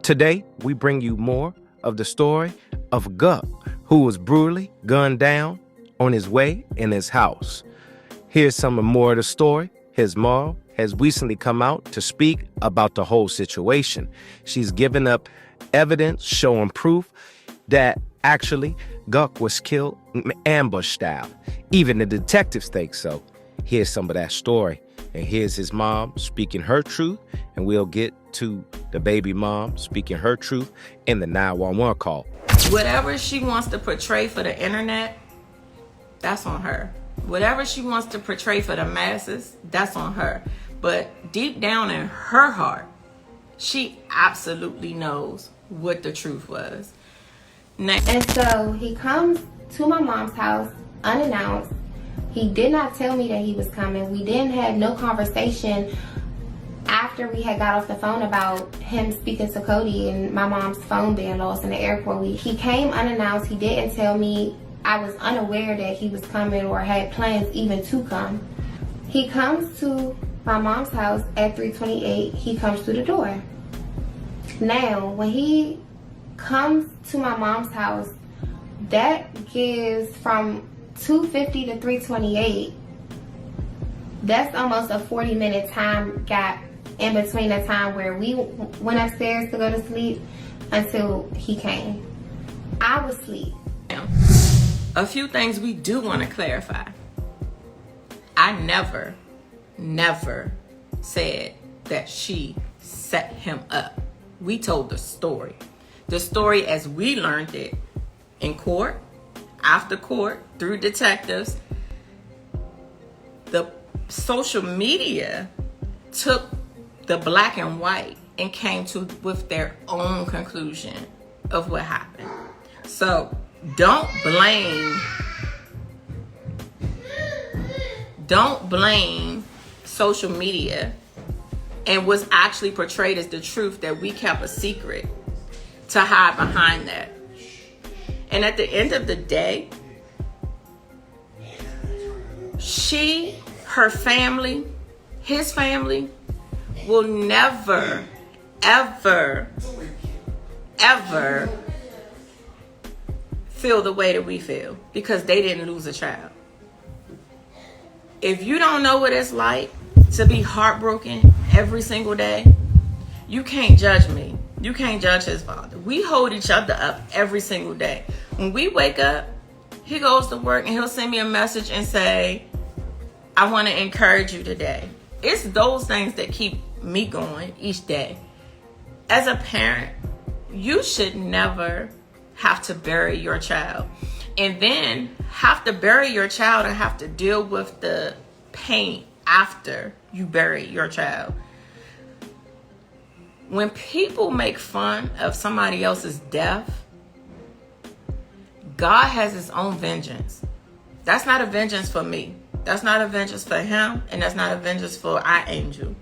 Today, we bring you more of the story of Guck, who was brutally gunned down on his way in his house. Here's some more of the story. His mom has recently come out to speak about the whole situation. She's given up evidence showing proof that actually Guck was killed ambush style. Even the detectives think so. Here's some of that story. And here's his mom speaking her truth, and we'll get to the baby mom speaking her truth in the 911 call. Whatever she wants to portray for the internet, that's on her. Whatever she wants to portray for the masses, that's on her. But deep down in her heart, she absolutely knows what the truth was. And so he comes to my mom's house unannounced. He did not tell me that he was coming. We didn't have no conversation after we had got off the phone about him speaking to Cody and my mom's phone being lost in the airport. He came unannounced. He didn't tell me. I was unaware that he was coming or had plans even to come. He comes to my mom's house at 328. He comes through the door. Now, when he comes to my mom's house, that gives from 250 to 328. That's almost a 40-minute time gap in between the time where we went upstairs to go to sleep until he came. I was asleep. A few things we do want to clarify. I never said that she set him up. We told the story. The story as we learned it in court, after court, through detectives. The social media took the black and white and came to with their own conclusion of what happened. So don't blame social media and what's actually portrayed as the truth that we kept a secret to hide behind that. And at the end of the day, she, her family, his family will never, ever feel the way that we feel because they didn't lose a child. If you don't know what it's like to be heartbroken every single day, you can't judge me. You can't judge his father. We hold each other up every single day. When we wake up, he goes to work and he'll send me a message and say, I want to encourage you today. It's those things that keep me going each day. As a parent, you should never have to bury your child and then have to bury your child and have to deal with the pain after you bury your child. When people make fun of somebody else's death, God has his own vengeance. That's not a vengeance for me. That's not a vengeance for him, and that's not a vengeance for our angel.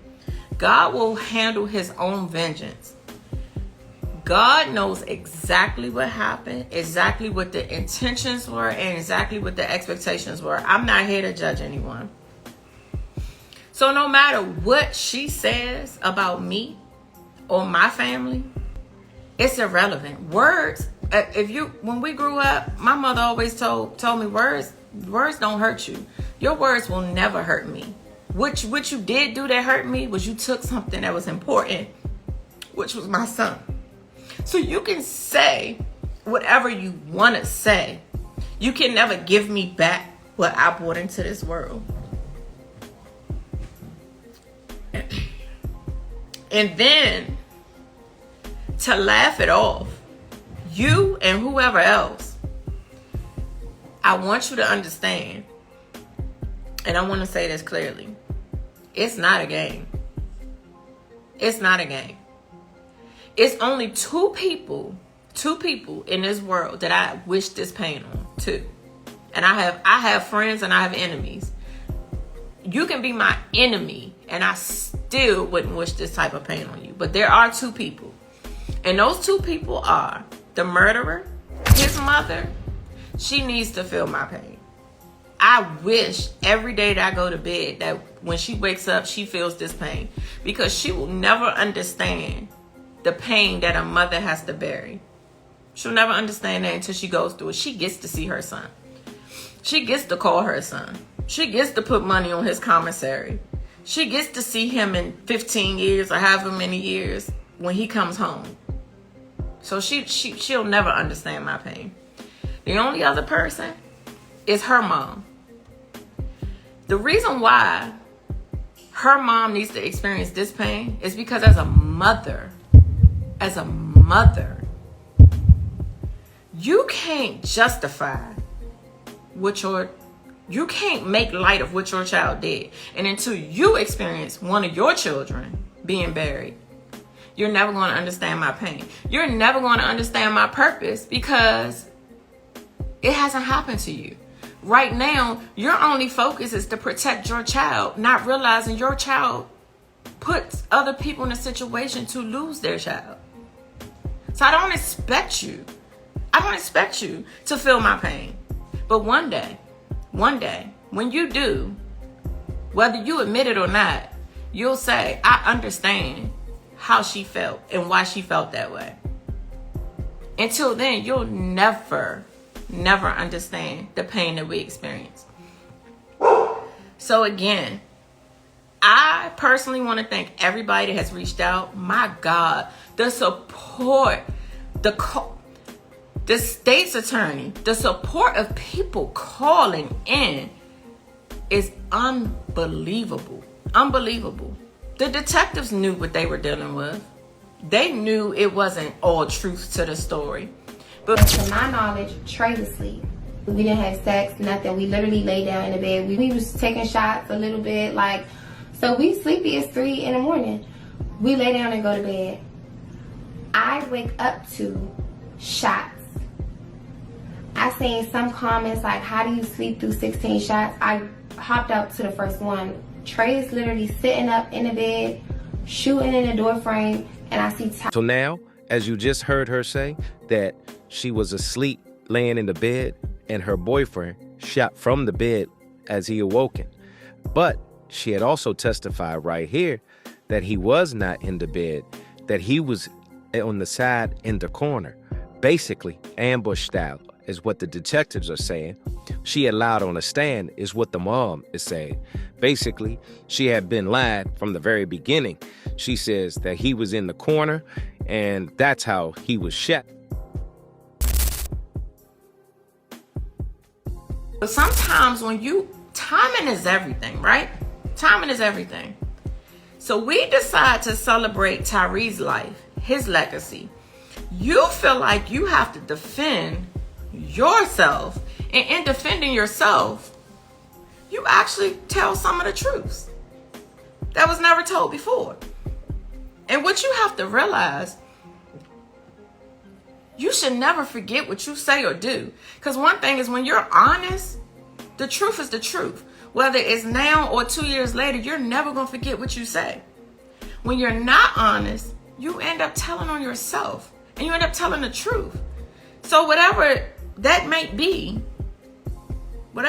God will handle his own vengeance. God knows exactly what happened, exactly what the intentions were, and exactly what the expectations were. I'm not here to judge anyone. So no matter what she says about me or my family, it's irrelevant. Words, when we grew up, my mother always told me words don't hurt you. Your words will never hurt me. What you did do that hurt me was you took something that was important, which was my son. So you can say whatever you want to say. You can never give me back what I brought into this world. And then to laugh it off, you and whoever else, I want you to understand, and I want to say this clearly, it's not a game. It's not a game. It's only two people in this world that I wish this pain on, two. And I have friends and I have enemies. You can be my enemy and I still wouldn't wish this type of pain on you. But there are two people. And those two people are the murderer, his mother. She needs to feel my pain. I wish every day that I go to bed that when she wakes up, she feels this pain. Because she will never understand the pain that a mother has to bury. She'll never understand that until she goes through it. She gets to see her son. She gets to call her son. She gets to put money on his commissary. She gets to see him in 15 years or however many years when he comes home. So she'll never understand my pain. The only other person is her mom. The reason why her mom needs to experience this pain is because as a mother, you can't justify you can't make light of what your child did. And until you experience one of your children being buried, you're never going to understand my pain. You're never going to understand my purpose because it hasn't happened to you. Right now, your only focus is to protect your child, not realizing your child puts other people in a situation to lose their child. So I don't expect you to feel my pain. But one day, when you do, whether you admit it or not, you'll say, I understand how she felt and why she felt that way. Until then, you'll never understand the pain that we experience. So again, I personally want to thank everybody that has reached out. My God, the support, the state's attorney, the support of people calling in is unbelievable. Unbelievable. The detectives knew what they were dealing with. They knew it wasn't all truth to the story. But to my knowledge, Trey was asleep. We didn't have sex, nothing. We literally lay down in the bed. We was taking shots a little bit, so we sleepy as 3 in the morning. We lay down and go to bed. I wake up to shots. I seen some comments like, how do you sleep through 16 shots? I hopped up to the first one. Trey is literally sitting up in the bed, shooting in the door frame, and I see So now, as you just heard her say, that she was asleep laying in the bed and her boyfriend shot from the bed as he awoken. But she had also testified right here that he was not in the bed, that he was on the side in the corner, basically ambush style is what the detectives are saying. She had lied on a stand is what the mom is saying. Basically, she had been lied from the very beginning. She says that he was in the corner and that's how he was shot. But sometimes timing is everything, right? Timing is everything. So we decide to celebrate Tyree's life, his legacy. You feel like you have to defend yourself. And in defending yourself, you actually tell some of the truths that was never told before. And what you have to realize, you should never forget what you say or do. Because one thing is, when you're honest, the truth is the truth. Whether it's now or 2 years later, you're never going to forget what you say. When you're not honest, you end up telling on yourself. And you end up telling the truth. So whatever that may be, I'm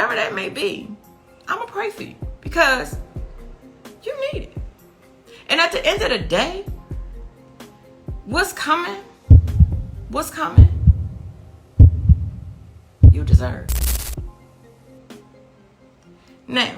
going to pray for you. Because you need it. And at the end of the day, what's coming, you deserve. Now,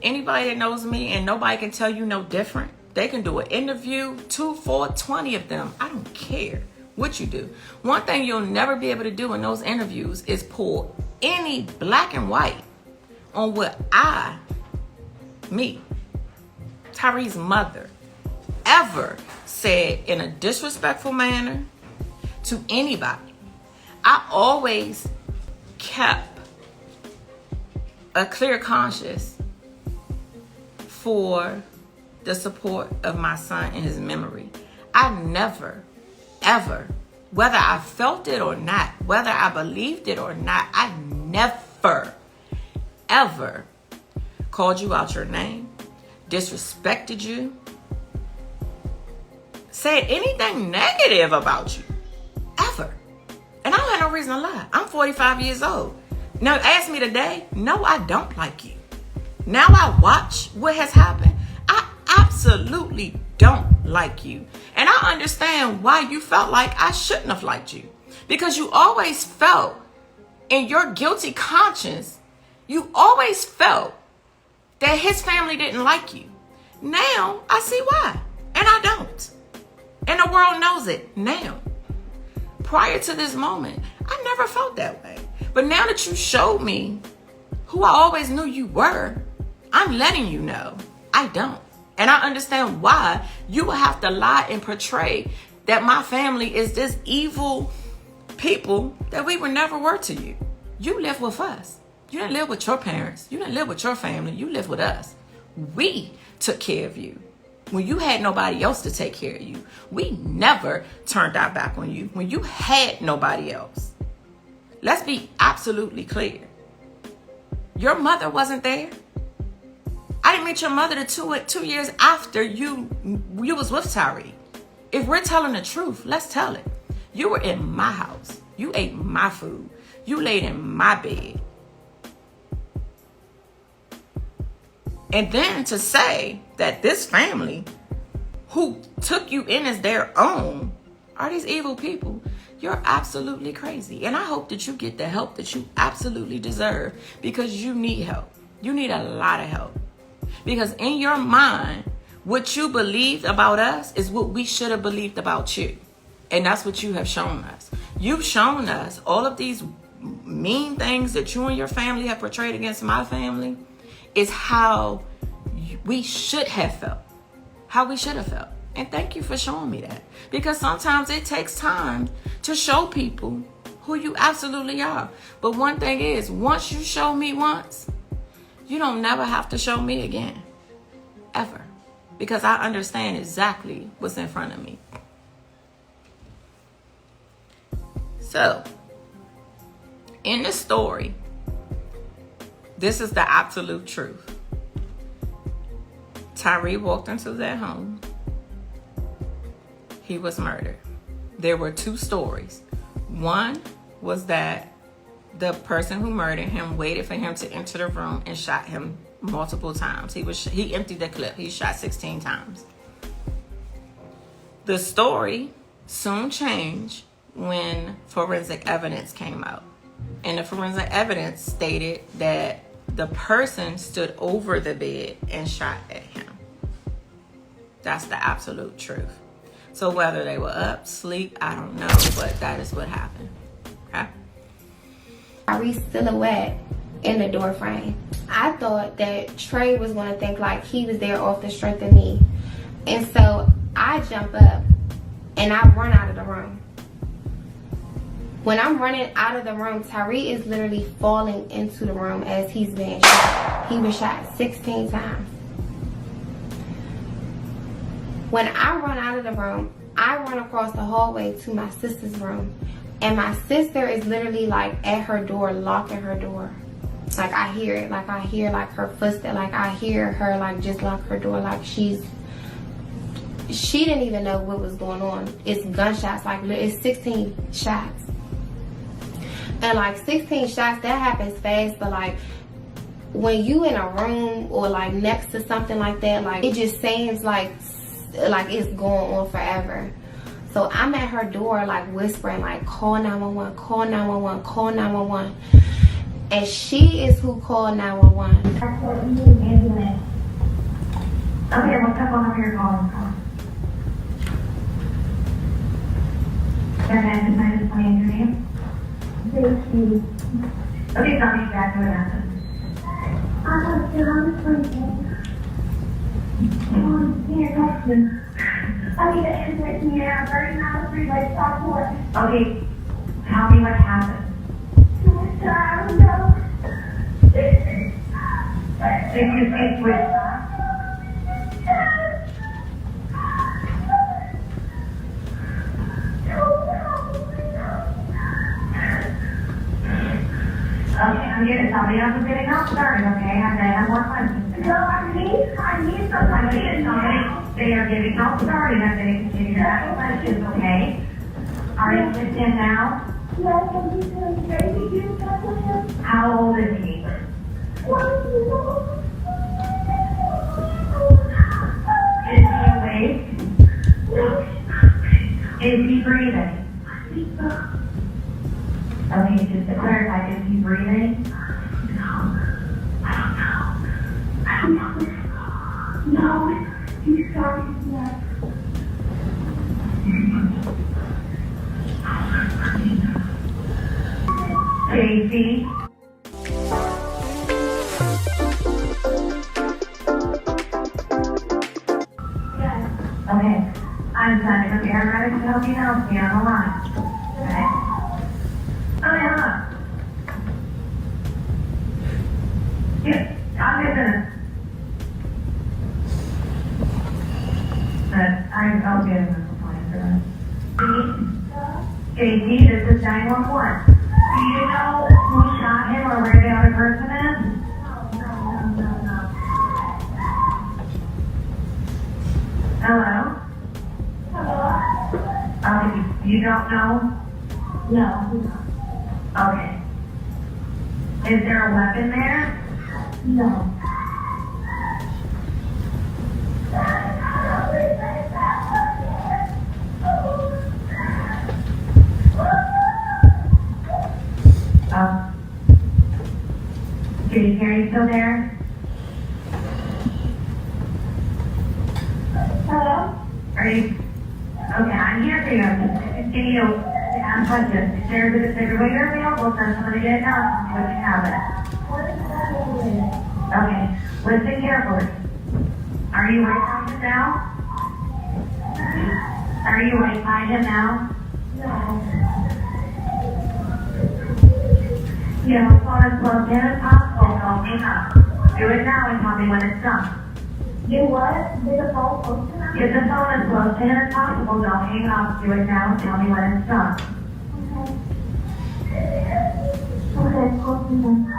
anybody that knows me, and nobody can tell you no different. They can do an interview, 2, 4, 20 of them. I don't care what you do. One thing you'll never be able to do in those interviews is pull any black and white on what Tyree's mother, ever said in a disrespectful manner to anybody. I always kept a clear conscience for the support of my son and his memory. I never, ever, whether I felt it or not, whether I believed it or not, I never, ever called you out your name, disrespected you, said anything negative about you, ever. And I don't have no reason to lie. I'm 45 years old. Now, ask me today, no, I don't like you. Now I watch what has happened. I absolutely don't like you. And I understand why you felt like I shouldn't have liked you. Because you always felt in your guilty conscience, you always felt that his family didn't like you. Now I see why. And I don't. And the world knows it now. Prior to this moment, I never felt that way. But now that you showed me who I always knew you were, I'm letting you know I don't. And I understand why you will have to lie and portray that my family is this evil people that we were never were to you. You live with us. You didn't live with your parents. You didn't live with your family. You lived with us. We took care of you when you had nobody else to take care of you. We never turned our back on you when you had nobody else. Let's be absolutely clear. Your mother wasn't there. I didn't meet your mother till 2 years after you was with Tyree. If we're telling the truth, let's tell it. You were in my house. You ate my food. You laid in my bed. And then to say that this family who took you in as their own are these evil people, you're absolutely crazy. And I hope that you get the help that you absolutely deserve, because you need help. You need a lot of help. Because in your mind, what you believed about us is what we should have believed about you. And that's what you have shown us. You've shown us all of these mean things that you and your family have portrayed against my family is how we should have felt. How we should have felt. And thank you for showing me that. Because sometimes it takes time to show people who you absolutely are. But one thing is, once you show me once, you don't never have to show me again. Ever. Because I understand exactly what's in front of me. So, in the story, this is the absolute truth. Tyree walked into that home. He was murdered. There were two stories. One was that the person who murdered him waited for him to enter the room and shot him multiple times. He emptied the clip. He shot 16 times. The story soon changed when forensic evidence came out. And the forensic evidence stated that the person stood over the bed and shot at him. That's the absolute truth. So whether they were up, sleep, I don't know, but that is what happened. Okay? Tyree's silhouette in the door frame. I thought that Trey was going to think like he was there off the strength of me. And so I jump up and I run out of the room. When I'm running out of the room, Tyree is literally falling into the room as he's being shot. He was shot 16 times. When I run out of the room, I run across the hallway to my sister's room. And my sister is literally like at her door, locking her door. Like I hear it, like I hear like her footsteps, like I hear her like just lock her door, like she didn't even know what was going on. It's gunshots, like it's 16 shots. And like 16 shots, that happens fast, but like when you in a room or like next to something like that, like it just seems like it's going on forever. So I'm at her door like whispering like call 911, call 911, call 911. And she is who called 911. Okay, what's up on your calling from? Okay, can I just find your name? Tracy. Okay, tell me exactly what happened. I was sleeping. Okay, tell me what happened. I don't know. Did you speak with her? Okay, I'm getting somebody else is getting out started, okay? I have more questions. No, I need somebody. They are getting out started. I'm going to continue to ask questions, okay? Are you with him now? Yes, I'm just going to say to you. How old is he? 1 year old. Is he breathing? Okay, just to clarify, is he breathing? No. I don't know. No. He's sorry. Casey? Okay. I'm sending a paramedic to help you now. Stay on the line. Okay? Oh, yeah. Yeah, I'm gonna. I'll get him a complaint for that. Casey, this is 911. Do you know who shot him or where the other person is? No. Hello? You don't know? No. Okay. Is there a weapon there? No. Are you still there? Hello? Are you? Okay, I'm here for you. I'm just giving you questions. If there's a defibrillator available, send somebody to get it now. Tell me when you have it. Okay, listen carefully. Are you right by him now? Are you right by him now? No. You have a phone as close in as possible. Don't hang up. Do it now and tell me when it's done. You what? Get the phone close enough? Get the phone as close in as possible. Don't hang up. Do it now and tell me when it's done. Okay, close enough.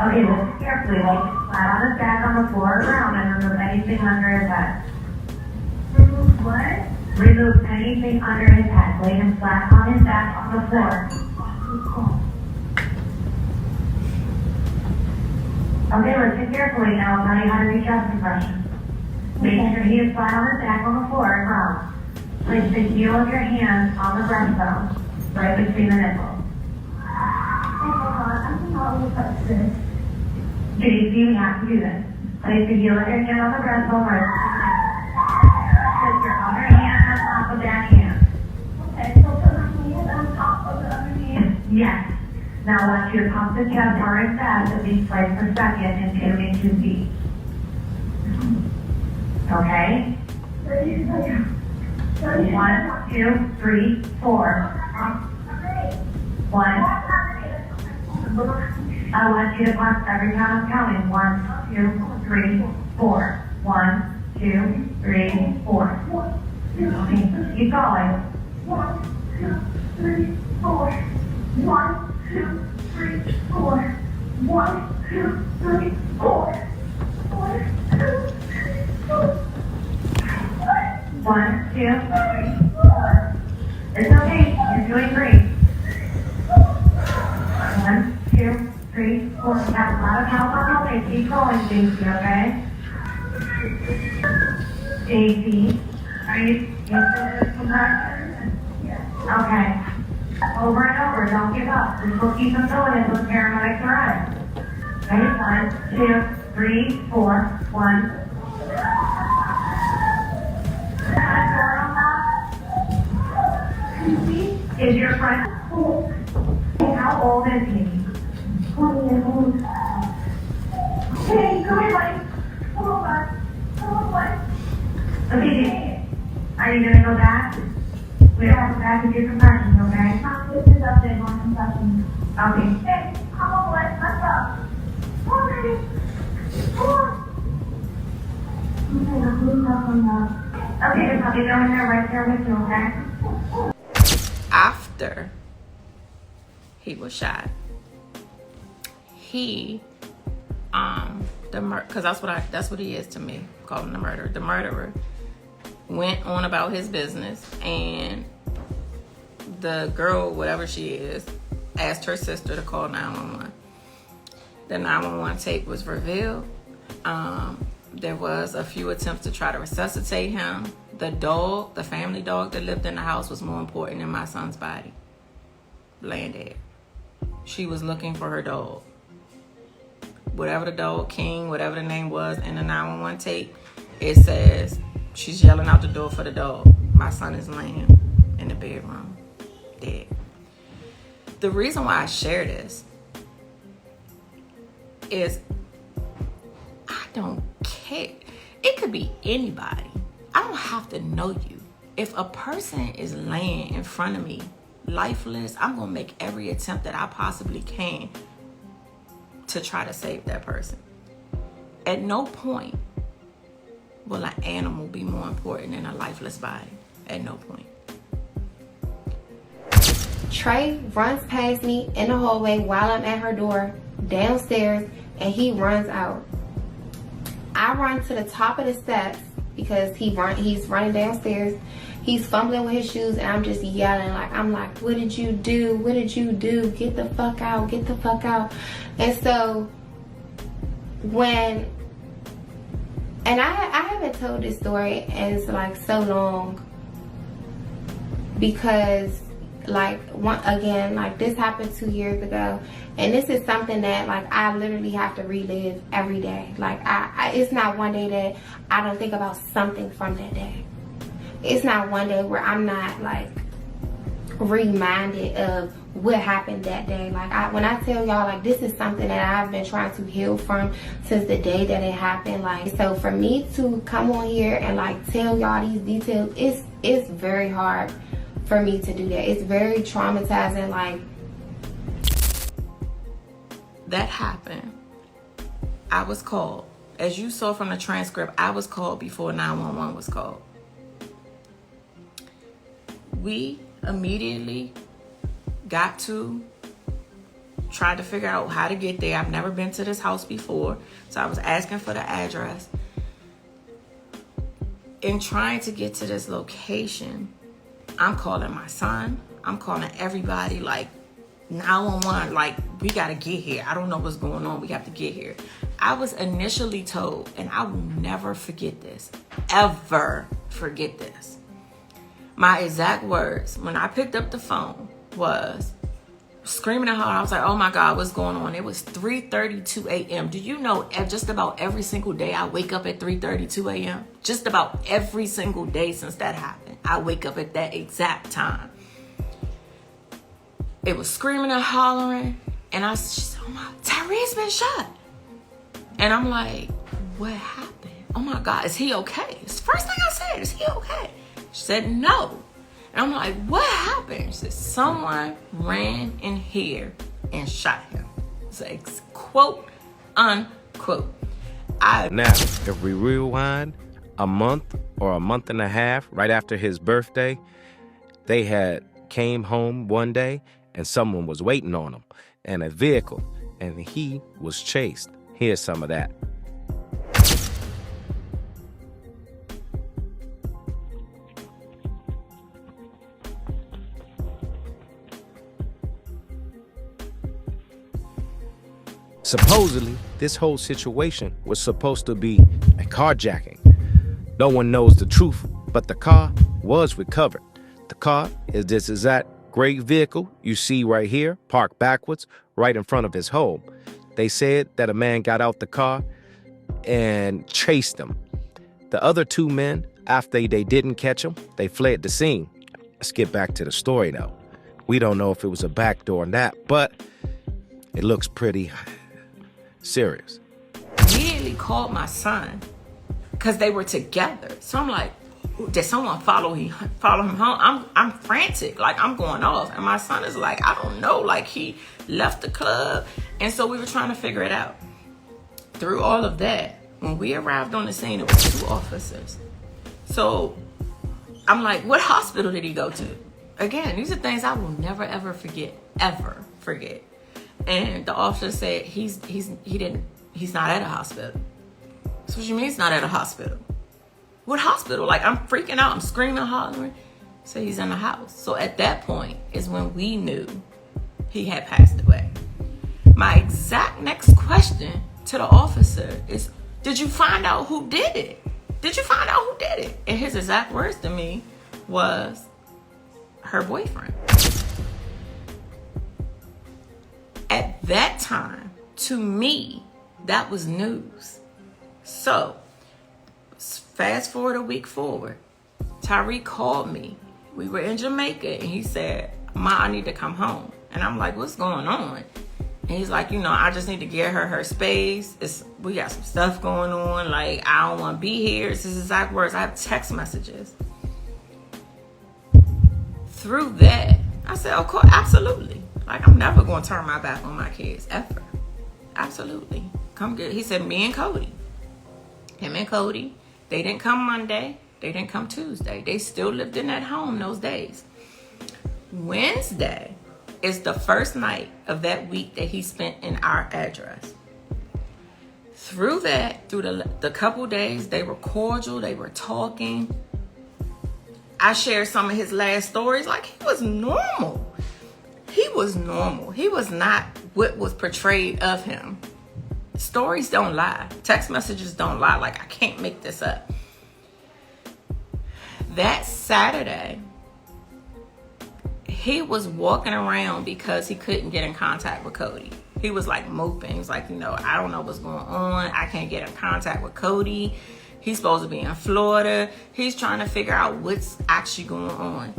Okay, listen carefully. Lay flat on his back on the floor or ground and remove anything under his head. Remove what? Remove anything under his head. Lay him flat on his back on the floor. Okay, listen carefully. Now I'll tell you how to do chest compression. Make sure he is flat on his back on the floor and ground. Place the heel of your hand on the breastbone, right between the nipples. Casey, we have to do this. Place the heel of your hand on the breastbone, right between the nipples. Put your other hand on top of that hand. Okay, so put my hand on top of the other hand? Yes. Now I want you to pump the chest hard and fast at least twice per second and 2 inches deep. Okay? 1, 2, 3, 4. 1. I want you to pump every time I'm counting. 1, 2, 3, 4. 1, 2, 3, 4. Okay, keep going. 1, 2, 3, 4. 1, 2, 3, 4. 1, 2, 3, 4. 1, 2, 3, 4. It's okay. You're doing great. 1, 2, 3, 4. You have a lot of help on the way. Keep going, Casey, okay? Casey, are you still doing compression? Okay. Over and over, don't give up. This will keep them going until the paramedics arrive. Okay, 1, 2, 3, 4, 1. Is your friend how old is he? 20 years old. Hey, come here, buddy. Come on, bud. Come on, bud. Okay, are you gonna go back? We have to go back and do compressions, okay? This is update on compressions. Okay. Hey, come on, boy. Let's go. Come on, baby. Come on. Okay, let's move up on the... Okay, just let me go in there right there with you, okay? After he was shot, he, because that's what he is to me, call him the murderer. The murderer went on about his business, and the girl, whatever she is, asked her sister to call 911. The 911 tape was revealed. There was a few attempts to try to resuscitate him. the family dog that lived in the house was more important than my son's body laying dead. She was looking for her dog. Whatever the dog, King, whatever the name was in the 911 tape, it says she's yelling out the door for the dog. My son is laying in the bedroom, dead. The reason why I share this is I don't care. It could be anybody. I don't have to know you. If a person is laying in front of me, lifeless, I'm going to make every attempt that I possibly can to try to save that person. At no point will an animal be more important than a lifeless body. At no point. Trey runs past me in the hallway while I'm at her door downstairs, and he runs out. I run to the top of the steps because he's running downstairs. He's fumbling with his shoes, and I'm just yelling. I'm like, what did you do? What did you do? Get the fuck out. Get the fuck out. And so and I haven't told this story in so long because this happened 2 years ago, and this is something that I literally have to relive every day. It's not one day that I don't think about something from that day. It's not one day where I'm not reminded of what happened that day. When I tell y'all, this is something that I've been trying to heal from since the day that it happened. So for me to come on here and tell y'all these details, it's very hard for me to do that. It's very traumatizing. That happened. I was called. As you saw from the transcript, I was called before 911 was called. We immediately tried to figure out how to get there. I've never been to this house before, so I was asking for the address. In trying to get to this location, I'm calling my son. I'm calling everybody 911, we gotta get here. I don't know what's going on. We have to get here. I was initially told, and I will never forget this, ever forget this. My exact words when I picked up the phone was screaming at her. I was like, oh my God, what's going on? It was 3:32 a.m. Do you know just about every single day I wake up at 3:32 a.m.? Just about every single day since that happened, I wake up at that exact time. It was screaming and hollering, and she said, oh my, Tyree's been shot. And I'm like, what happened? Oh my God, is he okay? It's the first thing I said, is he okay? She said, no. And I'm like, what happened? She said, someone ran in here and shot him. It's quote, unquote. Now, if we rewind a month or a month and a half right after his birthday, they had came home one day and someone was waiting on him in a vehicle, and he was chased. Here's some of that. Supposedly, this whole situation was supposed to be a carjacking. No one knows the truth, but the car was recovered. The car is this exact gray vehicle you see right here, parked backwards, right in front of his home. They said that a man got out the car and chased him. The other two men, after they didn't catch him, they fled the scene. Let's get back to the story now. We don't know if it was a backdoor or not, but it looks pretty serious. Immediately called my son because they were together. So I'm like, did someone follow him home? I'm frantic, I'm going off. And my son is like, I don't know, he left the club. And so we were trying to figure it out. Through all of that, when we arrived on the scene, it was 2 officers. So I'm like, what hospital did he go to? Again, these are things I will never ever forget, And the officer said he's not at a hospital. So what you mean he's not at a hospital? What hospital? I'm freaking out. I'm screaming, hollering. So he's in the house. So at that point is when we knew he had passed away. My exact next question to the officer is, did you find out who did it? did you find out who did it? And his exact words to me was, her boyfriend. At that time, to me, that was news. So, fast forward a week forward, Tyree called me. We were in Jamaica, and he said, Ma, I need to come home. And I'm like, what's going on? And he's like, I just need to get her space. We got some stuff going on. Like, I don't want to be here. It's his exact words. I have text messages. Through that, I said, of course, absolutely. Like, I'm never going to turn my back on my kids, ever. Absolutely. Come get. He said, me and Cody. Him and Cody, they didn't come Monday. They didn't come Tuesday. They still lived in that home those days. Wednesday is the first night of that week that he spent in our address. Through that, through the couple days, they were cordial. They were talking. I shared some of his last stories. Like, he was normal. He was normal. He was not what was portrayed of him. Stories don't lie. Text messages don't lie. Like, I can't make this up. That Saturday, he was walking around because he couldn't get in contact with Cody. He was like moping. He was like, I don't know what's going on. I can't get in contact with Cody. He's supposed to be in Florida. He's trying to figure out what's actually going on.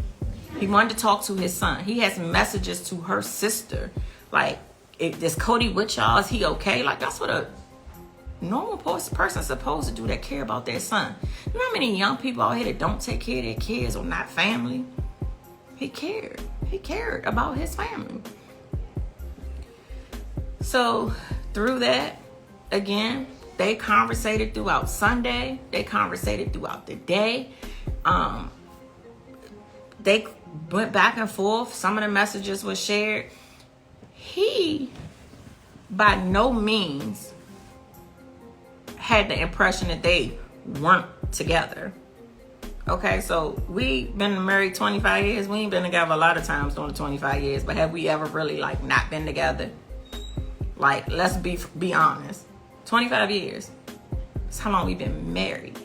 He wanted to talk to his son. He has messages to her sister. Like, is Cody with y'all? Is he okay? Like, that's what a normal person's supposed to do that care about their son. You know how many young people out here that don't take care of their kids or not family? He cared. He cared about his family. So, through that, again, they conversated throughout Sunday. They conversated throughout the day. They went back and forth. Some of the messages were shared. He, by no means, had the impression that they weren't together. Okay, so we been married 25 years. We ain't been together a lot of times during the 25 years. But have we ever really, like, not been together? Like, let's be honest. 25 years. That's how long we've been married.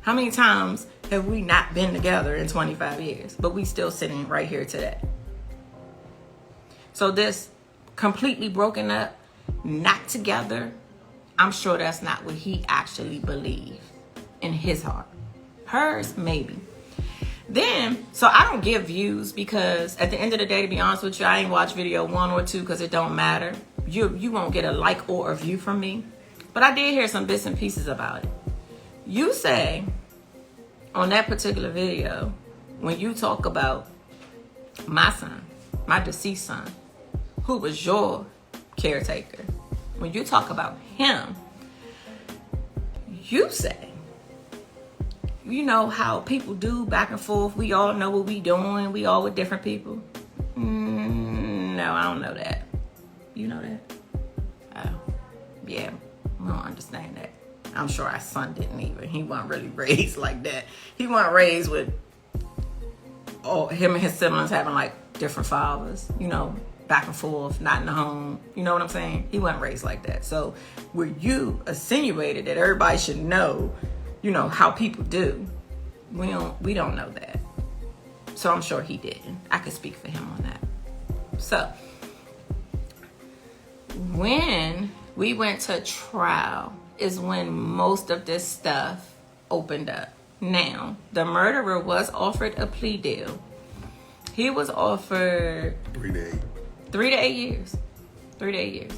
How many times have we not been together in 25 years? But we still sitting right here today. So this completely broken up, not together, I'm sure that's not what he actually believed in his heart. Hers, maybe. Then, so I don't give views because at the end of the day, to be honest with you, I ain't watch video 1 or 2 because it don't matter. You won't get a like or a view from me. But I did hear some bits and pieces about it. You say on that particular video, when you talk about my son, my deceased son, who was your caretaker, when you talk about him, you say, you know how people do back and forth. We all know what we doing. We all with different people. No, I don't know that. You know that? Oh, yeah. I don't understand that. I'm sure our son didn't either. He wasn't really raised like that. He wasn't raised with him and his siblings having like different fathers, back and forth, not in the home. You know what I'm saying? He wasn't raised like that. So where you insinuated that everybody should know, how people do, we don't know that. So I'm sure he didn't. I could speak for him on that. So when we went to trial is when most of this stuff opened up. Now, the murderer was offered a plea deal. He was offered 3 to 8. 3 to 8 years. 3 to 8 years.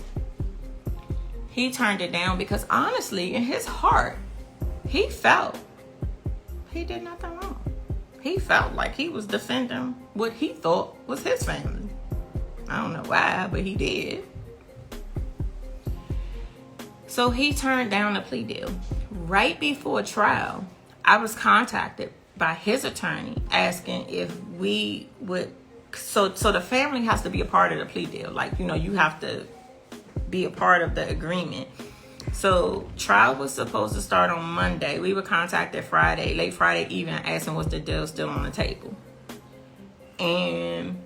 He turned it down because honestly, in his heart, he felt he did nothing wrong. He felt like he was defending what he thought was his family. I don't know why, but he did. So he turned down the plea deal. Right before trial, I was contacted by his attorney asking if we would, so the family has to be a part of the plea deal. Like, you have to be a part of the agreement. So trial was supposed to start on Monday. We were contacted Friday, late Friday evening, asking was the deal still on the table. And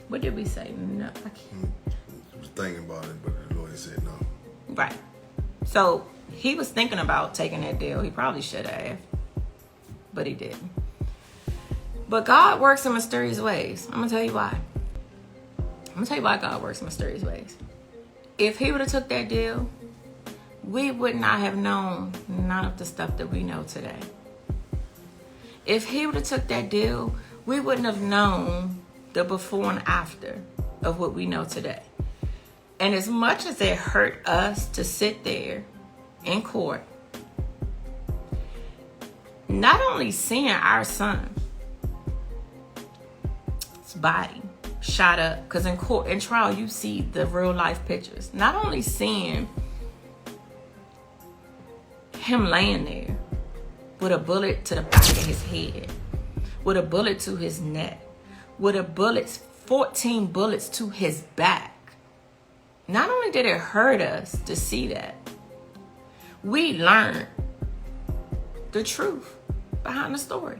what did we say? No, I can't. I was thinking about it, but the lawyer said no. Right. So He was thinking about taking that deal. He probably should have, but he didn't. But God works in mysterious ways. I'm going to tell you why. I'm going to tell you why God works in mysterious ways. If he would have took that deal, we would not have known none of the stuff that we know today. If he would have took that deal, we wouldn't have known the before and after of what we know today. And as much as it hurt us to sit there in court, not only seeing our son body shot up, because in court, in trial, you see the real life pictures. Not only seeing him laying there with a bullet to the back of his head, with a bullet to his neck, with 14 bullets to his back. Not only did it hurt us to see that, we learned the truth behind the story.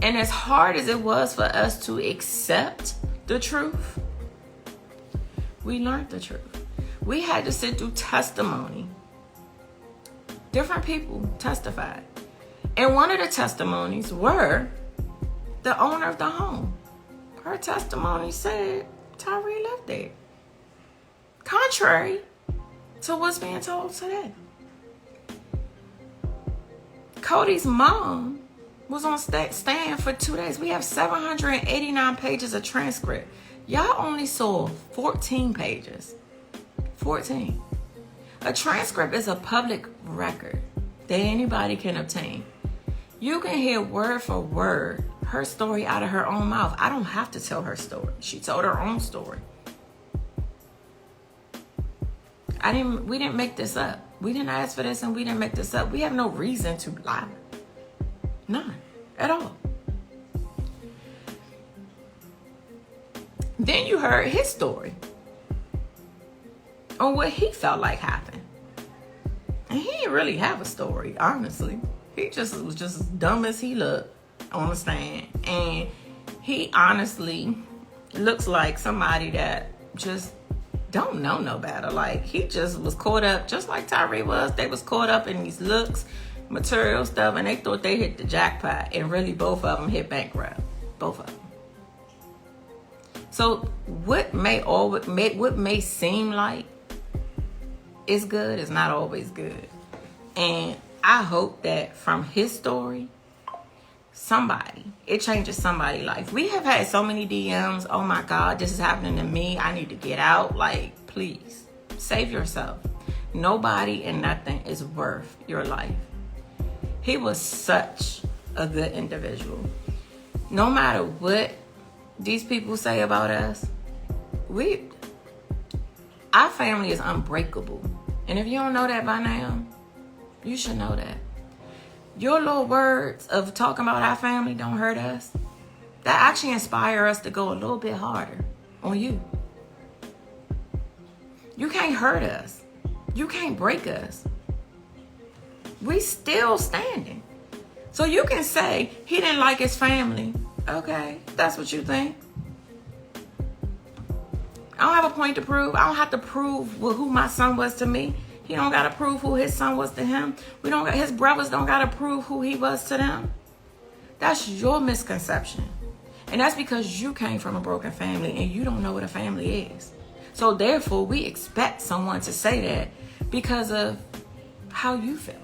And as hard as it was for us to accept the truth, we learned the truth. We had to sit through testimony. Different people testified. And one of the testimonies were the owner of the home. Her testimony said Tyree lived there. Contrary to what's being told today. Cody's mom was on stand for 2 days. We have 789 pages of transcript. Y'all only saw 14 pages. 14. A transcript is a public record that anybody can obtain. You can hear word for word her story out of her own mouth. I don't have to tell her story. She told her own story. We didn't make this up. We didn't ask for this and we didn't make this up. We have no reason to lie. None at all. Then you heard his story on what he felt like happened. And he didn't really have a story, honestly. He was just as dumb as he looked on the stand. And he honestly looks like somebody that just don't know no better. Like, he just was caught up, just like Tyree was. They was caught up in these looks, material stuff, and they thought they hit the jackpot. And really, both of them hit bankrupt. Both of them. So what may seem like is good is not always good. And I hope that from his story, it changes somebody's life. We have had so many DMs. Oh my God, this is happening to me. I need to get out. Like, please, save yourself. Nobody and nothing is worth your life. He was such a good individual. No matter what these people say about us, our family is unbreakable. And if you don't know that by now, you should know that. Your little words of talking about our family don't hurt us. That actually inspire us to go a little bit harder on you. You can't hurt us. You can't break us. We still standing. So you can say he didn't like his family. Okay, that's what you think. I don't have a point to prove. I don't have to prove who my son was to me. He don't got to prove who his son was to him. His brothers don't got to prove who he was to them. That's your misconception. And that's because you came from a broken family and you don't know what a family is. So therefore, we expect someone to say that because of how you feel.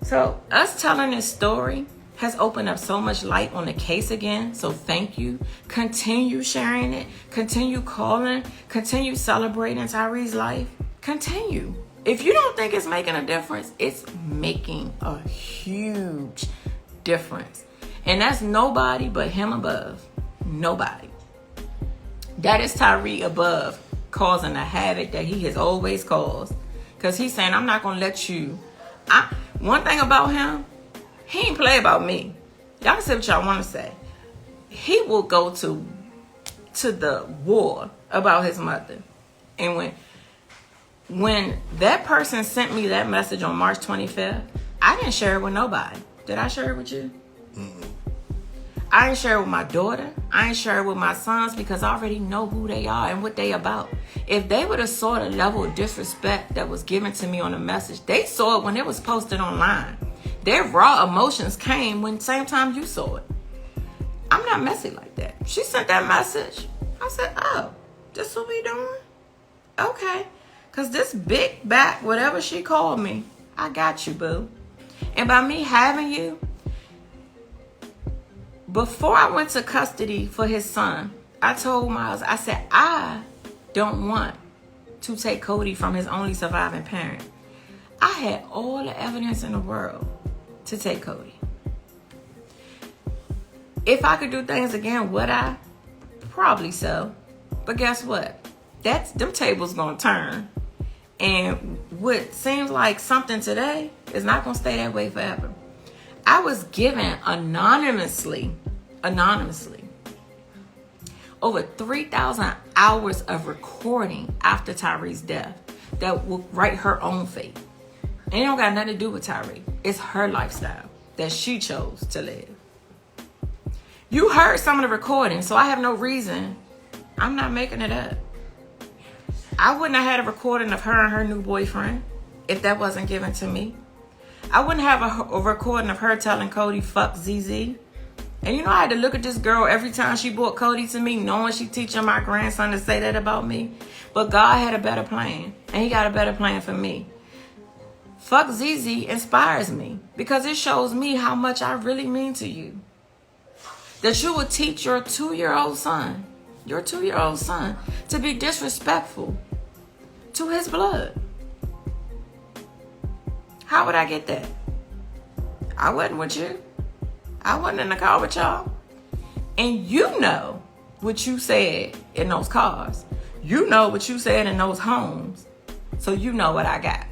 So us telling this story has opened up so much light on the case again. So thank you. Continue sharing it. Continue calling. Continue celebrating Tyree's life. Continue. If you don't think it's making a difference, it's making a huge difference. And that's nobody but him above. Nobody. That is Tyree above causing the havoc that he has always caused. Because he's saying, I'm not going to let you. One thing about him, he ain't play about me. Y'all can say what y'all want to say. He will go to the war about his mother. And when that person sent me that message on March 25th, I didn't share it with nobody. Did I share it with you? Mm-hmm. I ain't share it with my daughter. I ain't share it with my sons because I already know who they are and what they about. If they would have saw the level of disrespect that was given to me on the message, they saw it when it was posted online. Their raw emotions came when same time you saw it. I'm not messy like that. She sent that message. I said, oh, this what we doing? Okay. Because this big back, whatever she called me, I got you, boo. And by me having you, before I went to custody for his son, I told Miles, I said, I don't want to take Cody from his only surviving parent. I had all the evidence in the world to take Cody. If I could do things again, would I? Probably so. But guess what? Them tables gonna turn. And what seems like something today is not gonna stay that way forever. I was given anonymously, over 3,000 hours of recording after Tyree's death that will write her own fate. And it don't got nothing to do with Tyree. It's her lifestyle that she chose to live. You heard some of the recording, so I have no reason. I'm not making it up. I wouldn't have had a recording of her and her new boyfriend if that wasn't given to me. I wouldn't have a recording of her telling Cody, fuck ZZ. And you know, I had to look at this girl every time she brought Cody to me, knowing she teaching my grandson to say that about me. But God had a better plan, and he got a better plan for me. Fuck ZZ inspires me because it shows me how much I really mean to you. That you would teach your 2-year-old son, to be disrespectful to his blood. How would I get that? I wasn't with you. I wasn't in the car with y'all. And you know what you said in those cars. You know what you said in those homes. So you know what I got.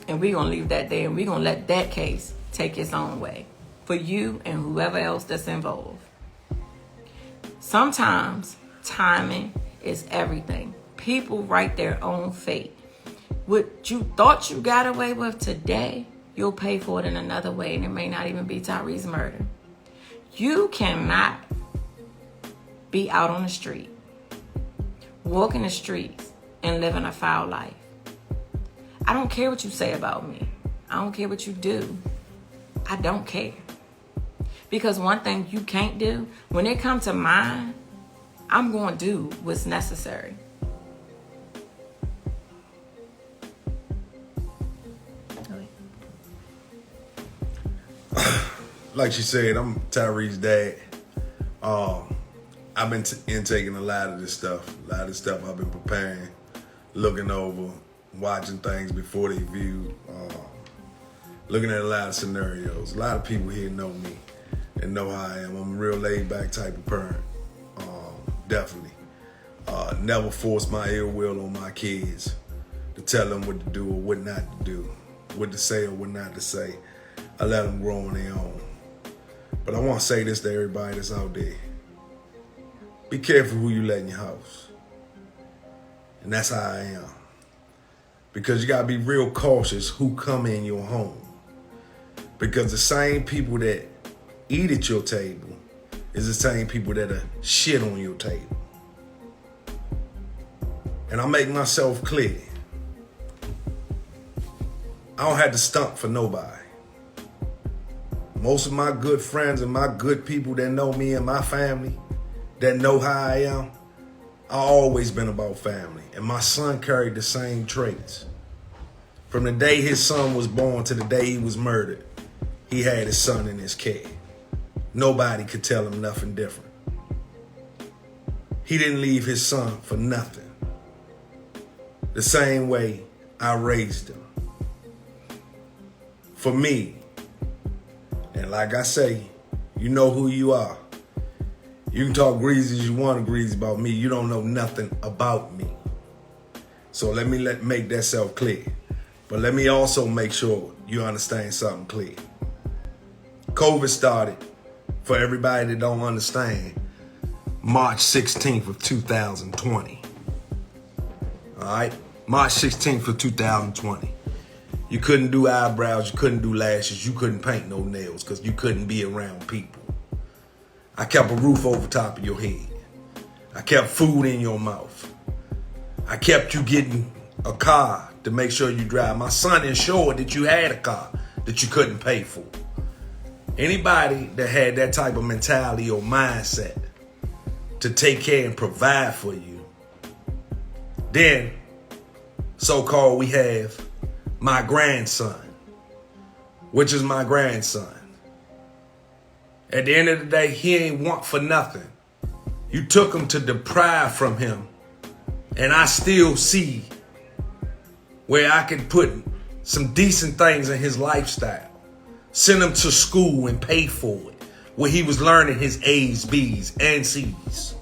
And we're going to leave that there, and we're going to let that case take its own way for you and whoever else that's involved. Sometimes timing is everything. People write their own fate. What you thought you got away with today, you'll pay for it in another way, and it may not even be Tyree's murder. You cannot be out on the street, walking the streets, and living a foul life. I don't care what you say about me. I don't care what you do. I don't care. Because one thing you can't do, when it comes to mine, I'm going to do what's necessary. Like she said, I'm Tyree's dad. I've been intaking a lot of this stuff. I've been preparing, looking over, watching things before they viewed, looking at a lot of scenarios. A lot of people here know me and know how I am. I'm a real laid-back type of parent, definitely. Never force my ill will on my kids to tell them what to do or what not to do, what to say or what not to say. I let them grow on their own. But I want to say this to everybody that's out there. Be careful who you let in your house. And that's how I am. Because you got to be real cautious who come in your home. Because the same people that eat at your table is the same people that are shit on your table. And I make myself clear. I don't have to stump for nobody. Most of my good friends and my good people that know me and my family, that know how I am, I've always been about family. And my son carried the same traits. From the day his son was born to the day he was murdered, he had his son in his care. Nobody could tell him nothing different. He didn't leave his son for nothing. The same way I raised him. For me, and like I say, you know who you are. You can talk greasy as you want to greasy about me. You don't know nothing about me. So let me make that self clear. But let me also make sure you understand something clear. COVID started, for everybody that don't understand, March 16th of 2020. All right? March 16th of 2020. You couldn't do eyebrows, you couldn't do lashes, you couldn't paint no nails because you couldn't be around people. I kept a roof over top of your head. I kept food in your mouth. I kept you getting a car to make sure you drive. My son ensured that you had a car that you couldn't pay for. Anybody that had that type of mentality or mindset to take care and provide for you, then so-called we have my grandson, which is my grandson. At the end of the day, he ain't want for nothing. You took him to deprive from him. And I still see where I can put some decent things in his lifestyle. Send him to school and pay for it, where he was learning his A's, B's, and C's.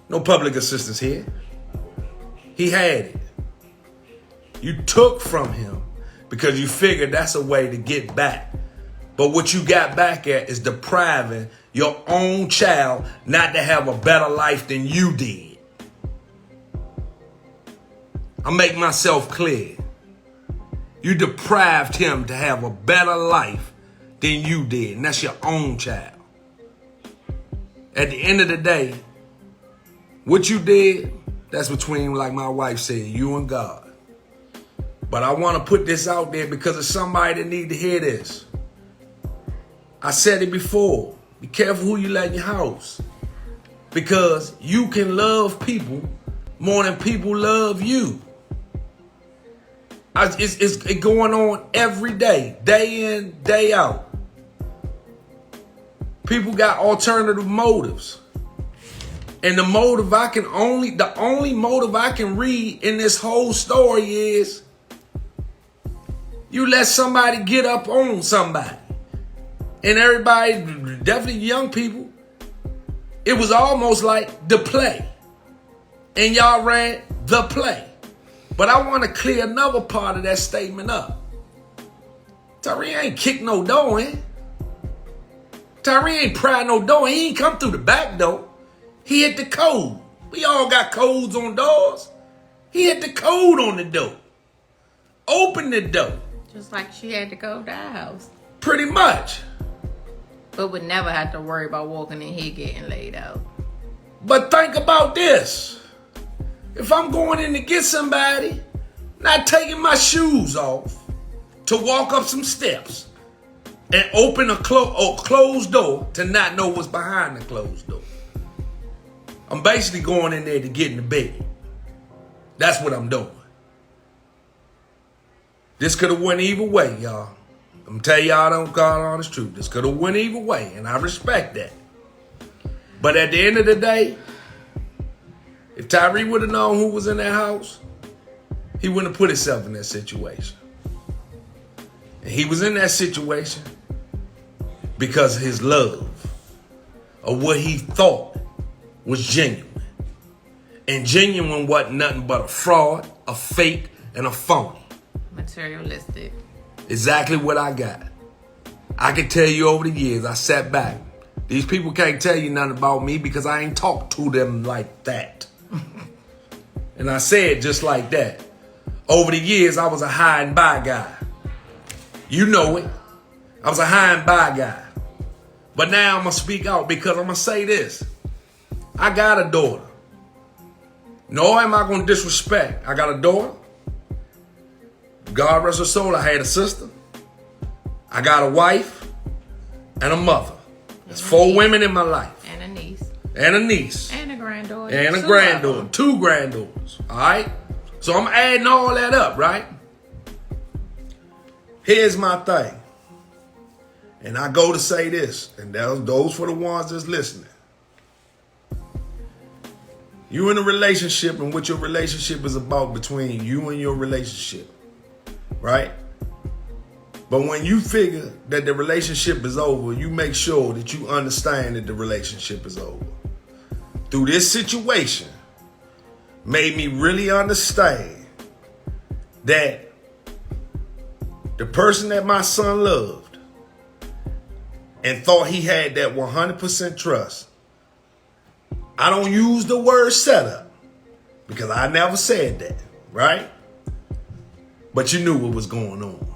No public assistance here. He had it. You took from him because you figured that's a way to get back. But what you got back at is depriving your own child not to have a better life than you did. I make myself clear. You deprived him to have a better life than you did, and that's your own child. At the end of the day, what you did, that's between, like my wife said, you and God. But I want to put this out there because it's somebody that need to hear this. I said it before. Be careful who you let in your house. Because you can love people more than people love you. It's going on every day in, day out. People got alternative motives. And the only motive I can read in this whole story is you let somebody get up on somebody. And everybody, definitely young people, it was almost like the play. And y'all ran the play. But I want to clear another part of that statement up. Tyree ain't kicked no door in. Tyree ain't pried no door. He ain't come through the back door. He hit the code. We all got codes on doors. He hit the code on the door. Opened the door. Just like she had to go to our house. Pretty much. But would never have to worry about walking in here getting laid out. But think about this. If I'm going in to get somebody, not taking my shoes off to walk up some steps and open a closed door to not know what's behind the closed door. I'm basically going in there to get in the bed. That's what I'm doing. This could have went either way, y'all. I'm telling y'all, I don't call it honest truth. This could have went either way, and I respect that. But at the end of the day, if Tyree would have known who was in that house, he wouldn't have put himself in that situation. And he was in that situation because of his love of what he thought was genuine. And genuine wasn't nothing but a fraud, a fake, and a phony. Materialistic. Exactly what I got. I can tell you over the years, I sat back. These people can't tell you nothing about me because I ain't talked to them like that. And I said just like that. Over the years, I was a high and by guy. You know it. I was a high and by guy. But now I'm going to speak out because I'm going to say this. I got a daughter. No, am I going to disrespect? I got a daughter. God rest her soul, I had a sister. I got a wife and a mother. There's 4 women in my life. And a niece. And a niece. And a granddaughter. And a granddaughter. 2 granddaughters. All right? So I'm adding all that up, right? Here's my thing. And I go to say this, and those for the ones that's listening. You in a relationship, and what your relationship is about between you and your relationship. Right? But when you figure that the relationship is over, you make sure that you understand that the relationship is over. Through this situation, made me really understand that the person that my son loved and thought he had that 100% trust, I don't use the word setup because I never said that, right? But you knew what was going on.